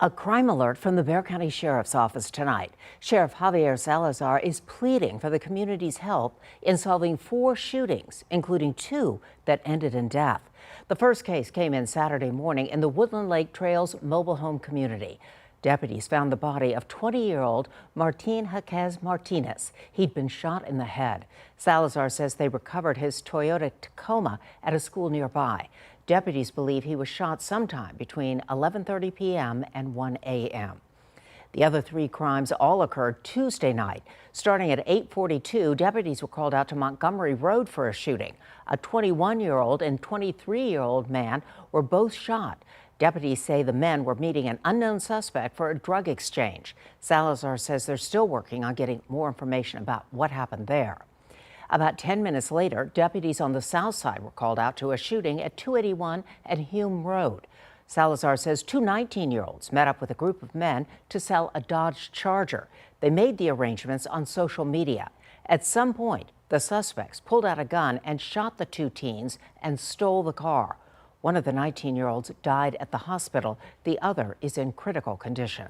A crime alert from the Bexar County Sheriff's Office tonight. Sheriff Javier Salazar is pleading for the community's help in solving 4 shootings, including 2 that ended in death. The first case came in Saturday morning in the Woodland Lake Trails mobile home community. Deputies found the body of 20-year-old Martin Jaquez Martinez. He'd been shot in the head. Salazar says they recovered his Toyota Tacoma at a school nearby. Deputies believe he was shot sometime between 11:30 p.m. and 1 a.m. The other 3 crimes all occurred Tuesday night. Starting at 8:42, deputies were called out to Montgomery Road for a shooting. A 21-year-old and 23-year-old man were both shot. Deputies say the men were meeting an unknown suspect for a drug exchange. Salazar says they're still working on getting more information about what happened there. About 10 minutes later, deputies on the south side were called out to a shooting at 281 and Hume Road. Salazar says 2 19-year-olds met up with a group of men to sell a Dodge Charger. They made the arrangements on social media. At some point, the suspects pulled out a gun and shot the 2 teens and stole the car. One of the 19-year-olds died at the hospital. The other is in critical condition.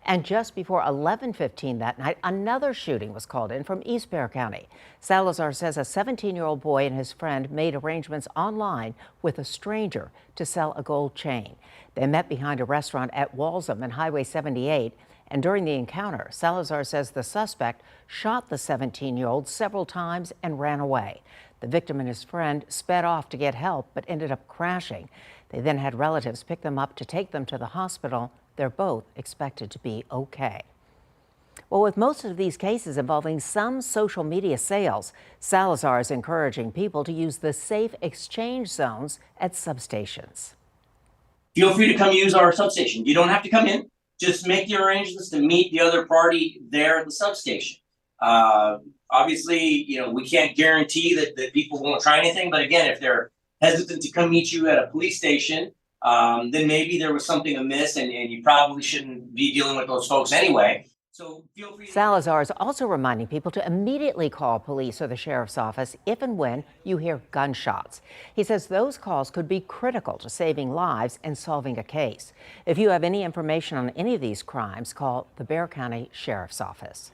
And just before 11:15 that night, another shooting was called in from East Bexar County. Salazar says a 17-year-old boy and his friend made arrangements online with a stranger to sell a gold chain. They met behind a restaurant at Walzem and Highway 78, and during the encounter, Salazar says the suspect shot the 17-year-old several times and ran away. The victim and his friend sped off to get help but ended up crashing. They then had relatives pick them up to take them to the hospital. They're both expected to be okay. Well, with most of these cases involving some social media sales, Salazar is encouraging people to use the safe exchange zones at substations. Feel free to come use our substation. You don't have to come in. Just make the arrangements to meet the other party there at the substation. Obviously, we can't guarantee that people won't try anything. But again, if they're hesitant to come meet you at a police station, then maybe there was something amiss and you probably shouldn't be dealing with those folks anyway. So feel free. Salazar is also reminding people to immediately call police or the sheriff's office if and when you hear gunshots. He says those calls could be critical to saving lives and solving a case. If you have any information on any of these crimes, call the Bexar County Sheriff's Office.